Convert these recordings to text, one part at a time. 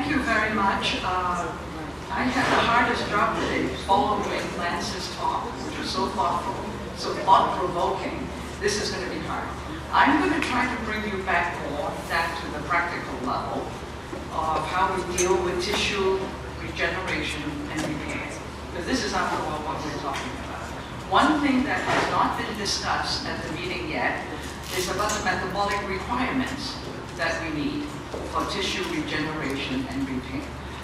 thank you very much. I had the hardest job today following Lance's talk, which was so thoughtful, so thought-provoking. This is going to be hard. I'm going to try to bring you back more down to the practical level of how we deal with tissue regeneration and repair. Because this is, after all, what we're talking about. One thing that has not been discussed at the meeting yet is about the metabolic requirements that we need for tissue regeneration and repair.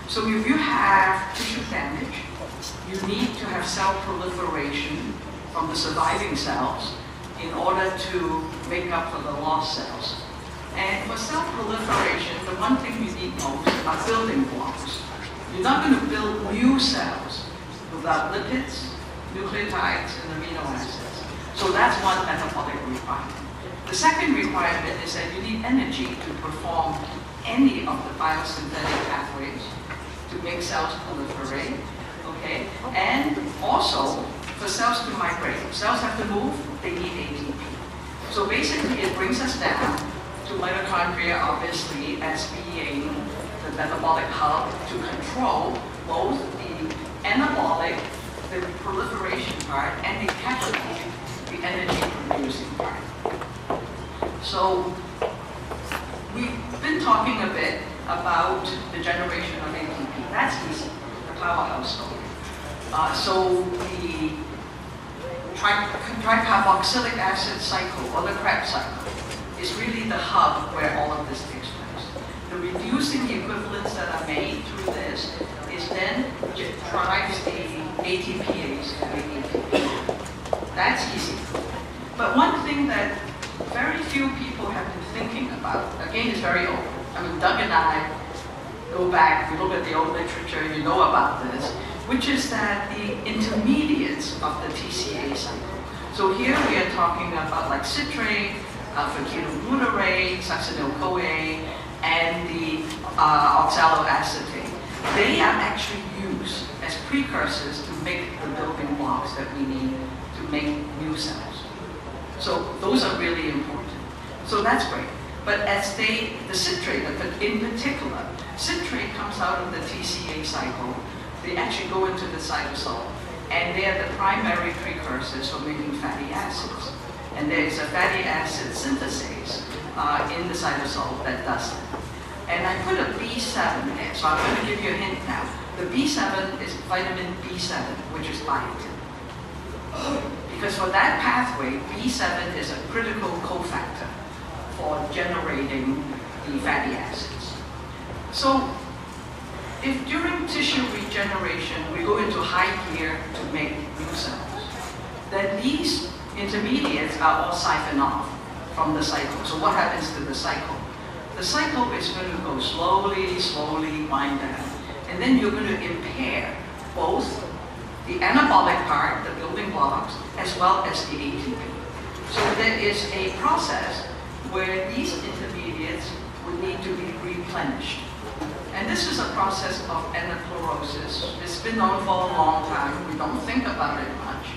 So if you have tissue damage, you need to have cell proliferation from the surviving cells in order to make up for the lost cells. And for cell proliferation, the one thing you need most are building blocks. You're not going to build new cells without lipids, nucleotides, and amino acids. So that's one metabolic requirement. The second requirement is that you need energy to perform any of the biosynthetic pathways to make cells proliferate, okay? And also, for cells to migrate, cells have to move, they need ATP. So basically, it brings us down to mitochondria, obviously, as being the metabolic hub to control both the anabolic, the proliferation part, and the catabolic, the energy-producing part. So we've been talking a bit about the generation of ATP. That's easy, the powerhouse story. So the tricarboxylic acid cycle, or the Krebs cycle, is really the hub where all of this takes place. The reducing equivalents that are made through this is then drives the ATPase to the ATP. That's easy. But one thing that very few people have been thinking about, again, it's very old. I mean, Doug and I go back, we look at the old literature, you know about this, which is that the intermediates of the TCA cycle. So here we are talking about like citrate, alpha-ketoglutarate, succinyl-CoA, and the oxaloacetate. They are actually used as precursors to make the building blocks that we need to make new cells. So those are really important. So that's great. But as the citrate, in particular, citrate comes out of the TCA cycle. They actually go into the cytosol, and they are the primary precursors for making fatty acids. And there is a fatty acid synthase in the cytosol that does that. And I put a B7 there, so I'm going to give you a hint now. The B7 is vitamin B7, which is biotin. Because for that pathway, B7 is a critical cofactor for generating the fatty acids. So if during tissue regeneration we go into high gear to make new cells, then these intermediates are all siphoned off from the cycle. So what happens to the cycle? The cycle is going to go slowly, slowly wind down. And then you're going to impair both the anabolic part, the building blocks, as well as the ATP. So there is a process where these intermediates would need to be replenished. And this is a process of anaplerosis. It's been known for a long time. We don't think about it much.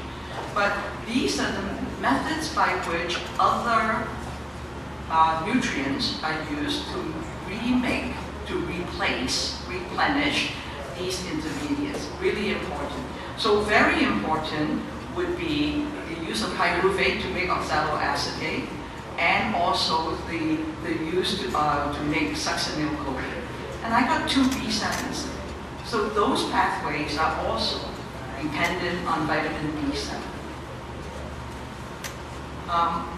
But these are the methods by which other nutrients are used to remake, to replenish these intermediates. Really important. So very important would be the use of pyruvate to make oxaloacetate, and also the use to make succinyl-CoA. And I got two B7s. So those pathways are also dependent on vitamin B7.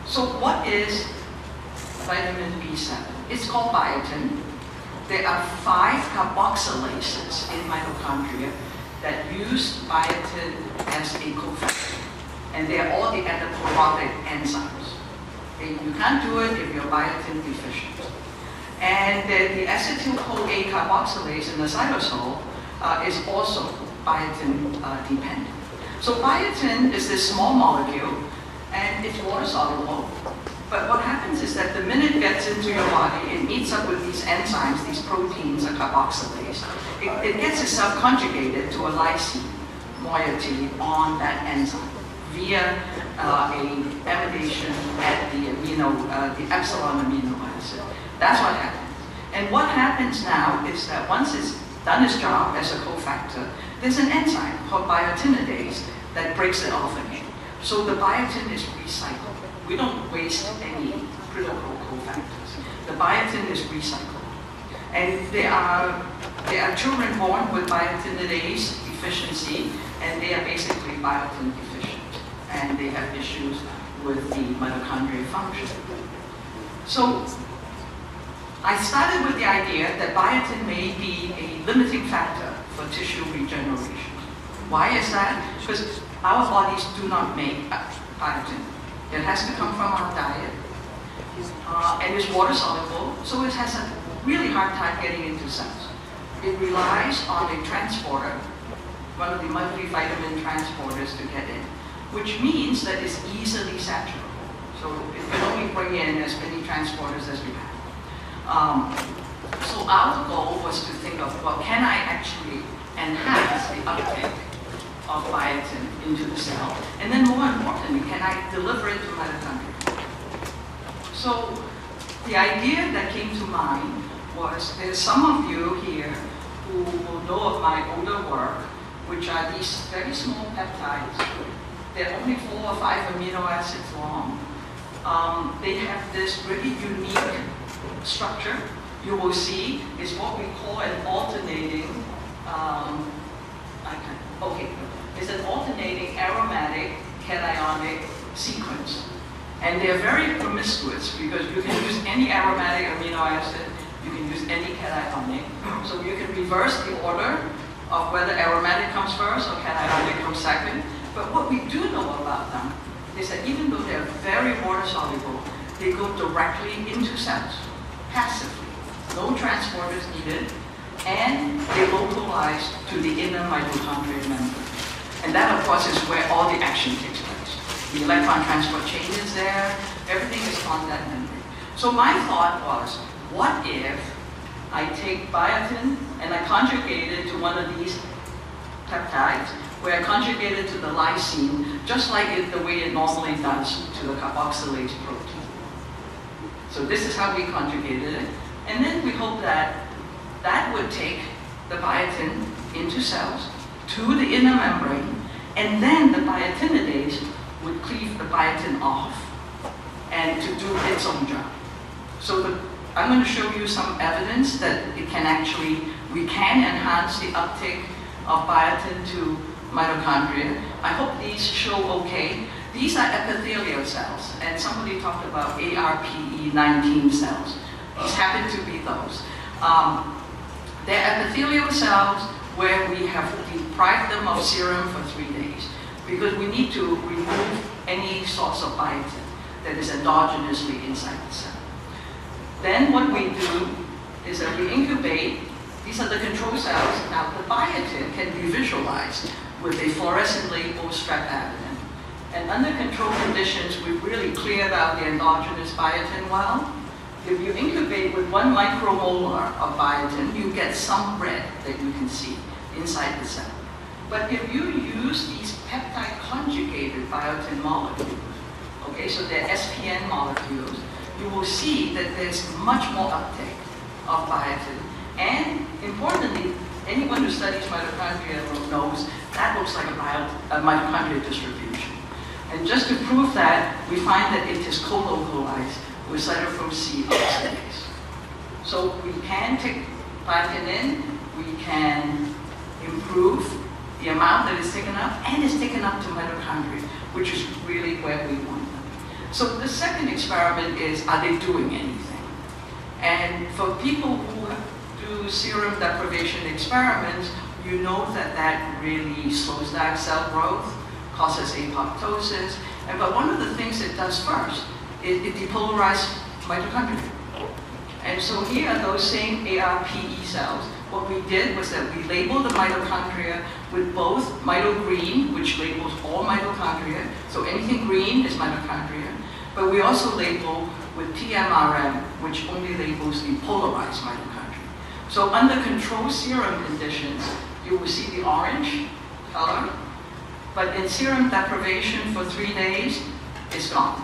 So what is vitamin B7? It's called biotin. There are 5 carboxylases in mitochondria that use biotin as a cofactor. And they're all the anaplerotic enzymes. You can't do it if you're biotin deficient. And the acetyl-CoA carboxylase in the cytosol is also biotin dependent. So biotin is this small molecule, and it's water soluble. But what happens is that the minute it gets into your body, it meets up with these enzymes, these proteins, a carboxylase. It gets itself conjugated to a lysine moiety on that enzyme via a amidation at the epsilon amino acid. That's what happens. And what happens now is that once it's done its job as a cofactor, there's an enzyme called biotinidase that breaks it off again. So the biotin is recycled. We don't waste any critical cofactors. The biotin is recycled. And there are children born with biotinidase deficiency, and they are basically biotin deficient. And they have issues with the mitochondrial function. So I started with the idea that biotin may be a limiting factor for tissue regeneration. Why is that? Because our bodies do not make biotin. It has to come from our diet. And it's water soluble, so it has a really hard time getting into cells. It relies on a transporter, one of the multivitamin transporters to get in, which means that it's easily saturable. So it can only bring in as many transporters as we have. So our goal was to think of, well, can I actually enhance the uptake of biotin into the cell? And then more importantly, can I deliver it to mitochondria? So the idea that came to mind was there's some of you here who will know of my older work, which are these very small peptides. They're only 4 or 5 amino acids long. They have this really unique structure. You will see is what we call an alternating, it's an alternating aromatic cationic sequence. And they're very promiscuous because you can use any aromatic amino acid, you can use any cationic. So you can reverse the order of whether aromatic comes first or cationic comes second. But what we do know about them is that even though they're very water soluble, they go directly into cells, passively. No transporters needed, and they localize to the inner mitochondrial membrane. And that, of course, is where all the action takes place. The electron transport chain is there, everything is on that membrane. So my thought was, what if I take biotin and I conjugate it to one of these peptides, where I conjugate it to the lysine, just like the way it normally does to the carboxylase protein. So this is how we conjugated it. And then we hope that that would take the biotin into cells, to the inner membrane, and then the biotinidase would cleave the biotin off and to do its own job. So I'm going to show you some evidence that we can enhance the uptake of biotin to mitochondria. I hope these show okay. These are epithelial cells, and somebody talked about ARPE19 cells. These happen to be those. They're epithelial cells where we have deprived them of serum for 3 days because we need to remove any source of biotin that is endogenously inside the cell. Then what we do is that we incubate. These are the control cells. Now the biotin can be visualized with a fluorescent label strep adenine. And under control conditions, we've really cleared out the endogenous biotin well. If you incubate with 1 micromolar of biotin, you get some red that you can see inside the cell. But if you use these peptide conjugated biotin molecules, okay, so they're SPN molecules, you will see that there's much more uptake of biotin. And importantly, anyone who studies mitochondria knows that looks like a mitochondrial distribution. And just to prove that, we find that it is co-localized with cytochrome C oxidase. So we can take biotin in, we can improve the amount that is taken up, and it's taken up to mitochondria, which is really where we want them. So the second experiment is, are they doing anything? And for people who do serum deprivation experiments, you know that that really slows down cell growth, causes apoptosis, but one of the things it does first is it depolarizes mitochondria. And so here are those same ARPE cells. What we did was that we labeled the mitochondria with both mitogreen, which labels all mitochondria, so anything green is mitochondria, but we also label with PMRM, which only labels the polarized mitochondria. So under controlled serum conditions, you will see the orange color, but in serum deprivation for 3 days, it's gone.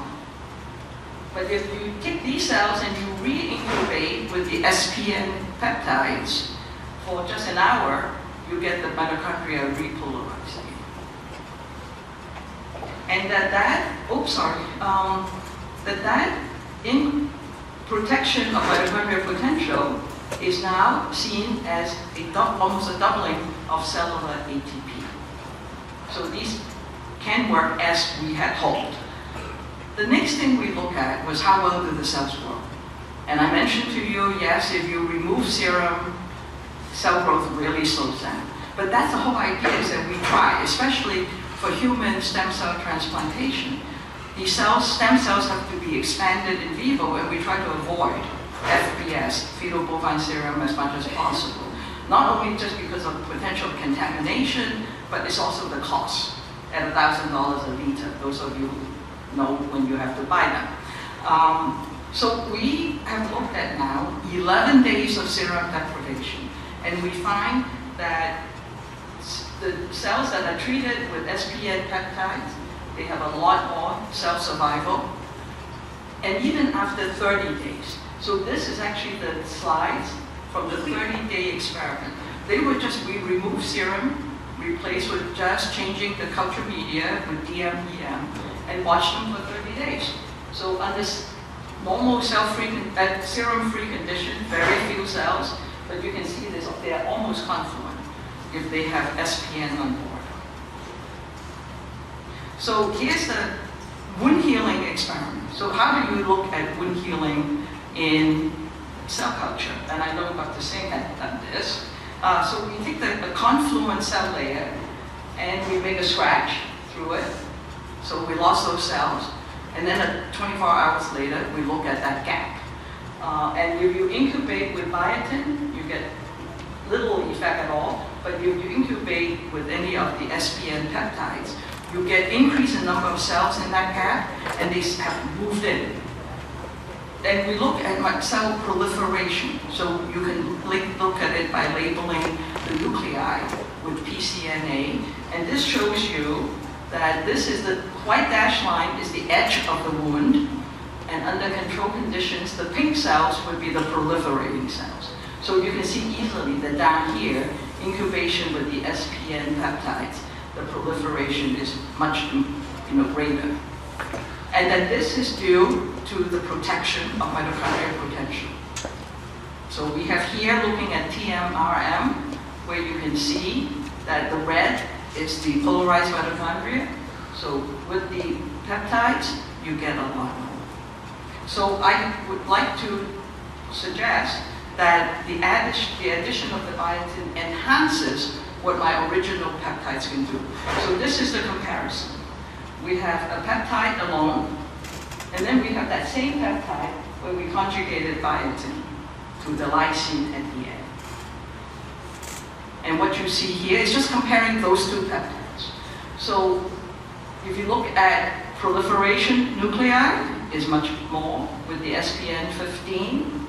But if you take these cells and you re-incubate with the SPN peptides for just an hour, you get the mitochondria repolarizing. And that in protection of mitochondrial potential is now seen as almost a doubling of cellular ATP. So these can work as we had hoped. The next thing we look at was how well do the cells grow. And I mentioned to you, yes, if you remove serum, cell growth really slows down. But that's the whole idea, is that we try, especially for human stem cell transplantation. These stem cells have to be expanded in vivo, and we try to avoid FBS, fetal bovine serum, as much as possible. Not only just because of potential contamination, but it's also the cost at $1,000 a liter. Those of you who know when you have to buy them. So we have looked at now 11 days of serum deprivation, and we find that the cells that are treated with SPN peptides, they have a lot more cell survival, and even after 30 days. So this is actually the slides from the 30-day experiment. They were just, we removed serum, replaced with just changing the culture media with DMEM, and watched them for 30 days. So on this normal serum-free condition, very few cells, but you can see this, they are almost confluent if they have SPN on board. So here's the wound healing experiment. So how do you look at wound healing in cell culture? And I know Dr. Singh had done this. So we take the confluent cell layer and we make a scratch through it. So we lost those cells. And then 24 hours later, we look at that gap. And if you incubate with biotin, you get little effect at all. But if you incubate with any of the SPN peptides, you get increase in number of cells in that gap, and they have moved in. Then we look at cell proliferation. So you can look at it by labeling the nuclei with pCNA. And this shows you that this is the white dashed line is the edge of the wound, and under control conditions, the pink cells would be the proliferating cells. So you can see easily that down here, incubation with the SPN peptides, the proliferation is much greater. And that this is due to the protection of mitochondrial potential. So we have here looking at TMRM, where you can see that the red is the polarized mitochondria. So with the peptides, you get a lot more. So I would like to suggest that the addition of the biotin enhances what my original peptides can do. So this is the comparison. We have a peptide alone, and then we have that same peptide where we conjugated biotin to the lysine at the end. And what you see here is just comparing those two peptides. So if you look at proliferation nuclei, is much more with the SPN 15,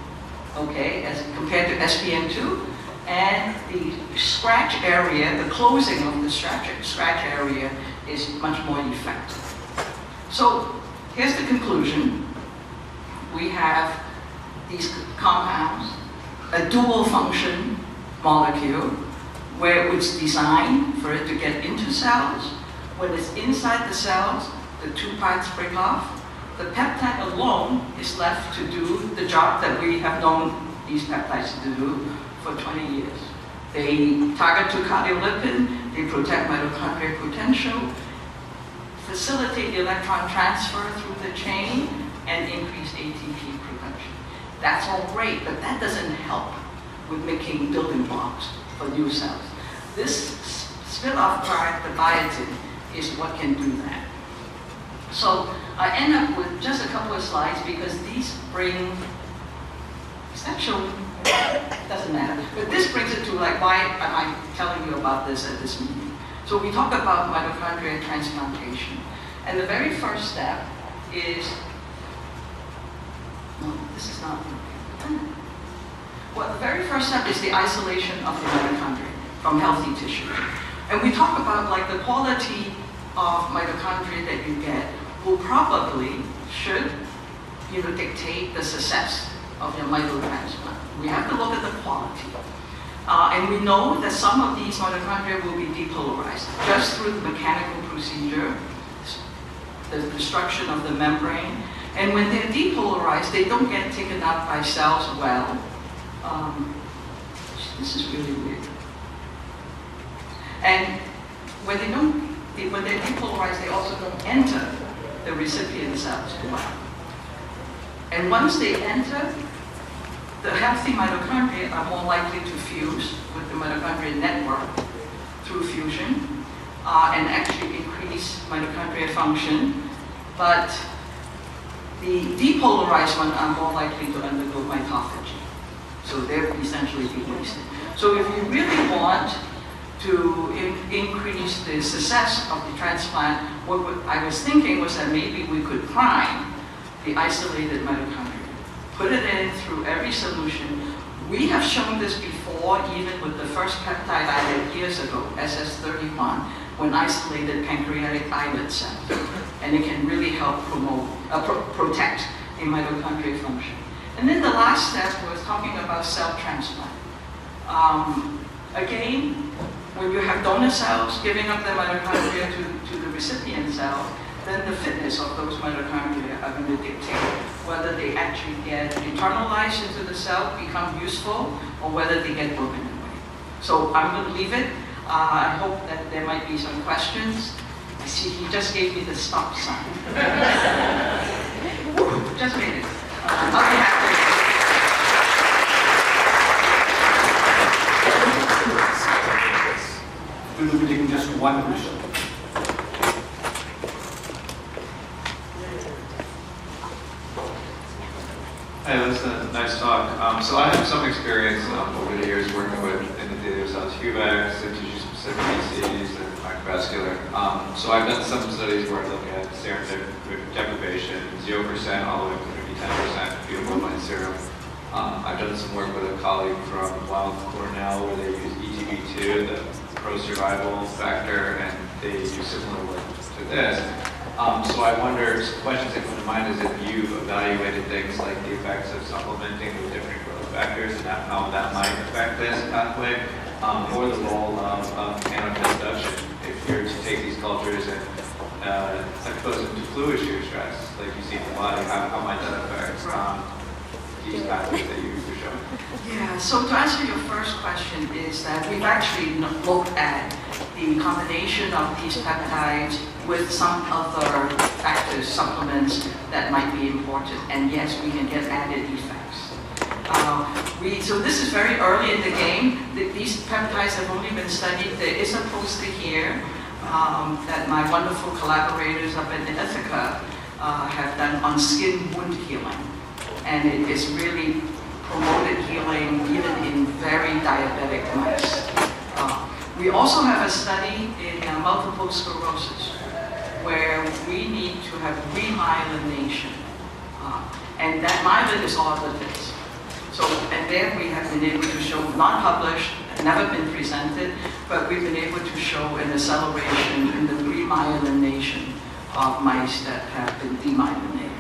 okay, as compared to SPN2. And the scratch area, the closing of the scratch area is much more effective. So here's the conclusion. We have these compounds, a dual function molecule, where it's designed for it to get into cells. When it's inside the cells, the two parts break off. The peptide alone is left to do the job that we have known these peptides to do for 20 years. They target to cardiolipin, they protect mitochondrial potential, facilitate the electron transfer through the chain, and increase ATP production. That's all great, but that doesn't help with making building blocks for new cells. This spin-off part, the biotin, is what can do that. So I end up with just a couple of slides because these bring, essentially, doesn't matter, but this brings it to like, why am I telling you about this at this meeting? So we talk about mitochondria transplantation. And the very first step is, no, this is not, well, the very first step is the isolation of the mitochondria from healthy tissue. And we talk about like the quality of mitochondria that you get will probably, should dictate the success of your mitochondria. We have to look at the quality. And we know that some of these mitochondria will be depolarized just through the mechanical procedure, the destruction of the membrane. And when they're depolarized, they don't get taken up by cells well. This is really weird. And when they're depolarized, they also don't enter the recipient cells well. And once they enter, the healthy mitochondria are more likely to fuse with the mitochondrial network through fusion and actually increase mitochondrial function. But the depolarized ones are more likely to undergo mitophagy. So they're essentially wasted. So if you really want to increase the success of the transplant, what I was thinking was that maybe we could prime the isolated mitochondria. Put it in through every solution. We have shown this before, even with the first peptide I did years ago, SS31, when isolated pancreatic islet cells. And it can really help protect the mitochondrial function. And then the last step was talking about cell transplant. Again, when you have donor cells giving up their mitochondria to the recipient cell, then the fitness of those mitochondria are going to dictate whether they actually get internalized into the cell, become useful, or whether they get broken away. So I'm going to leave it. I hope that there might be some questions. I see he just gave me the stop sign. Woo, just made it. I'll be happy. We'll be taking just one question. Hey, that's a nice talk. So I have some experience over the years working with endothelial cells, HUVECs, and tissue-specific ECs, and microvascular. So I've done some studies where I look at serum deprivation, 0% all the way up to maybe 10% fetal bovine serum. I've done some work with a colleague from Weill Cornell where they use ETB2, the pro-survival factor, and they do similar work to this. So I wonder, questions that come to mind is if you've evaluated things like the effects of supplementing with different growth factors and how that might affect this pathway, or the role of transduction. If you're to take these cultures and expose them to fluid shear stress, like you see in the body, how might that affect these pathways that you're showing? Yeah, so to answer your first question is that we've actually looked at the combination of these peptides with some other factors, supplements that might be important, and yes, we can get added effects. So this is very early in the game. These peptides have only been studied. There is a poster here that my wonderful collaborators up in Ithaca have done on skin wound healing. And it is really promoted healing even in very diabetic mice. We also have a study in multiple sclerosis where we need to have remyelination. And that myelin is all lipids. So, and there we have been able to show, not published, never been presented, but we've been able to show an acceleration in the remyelination of mice that have been demyelinated.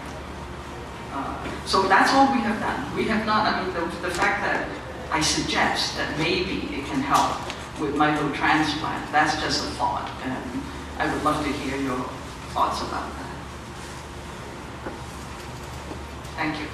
So that's all we have done. We have not, I mean, the fact that I suggest that maybe it can help with mitotransplant, that's just a thought. And I would love to hear your thoughts about that. Thank you.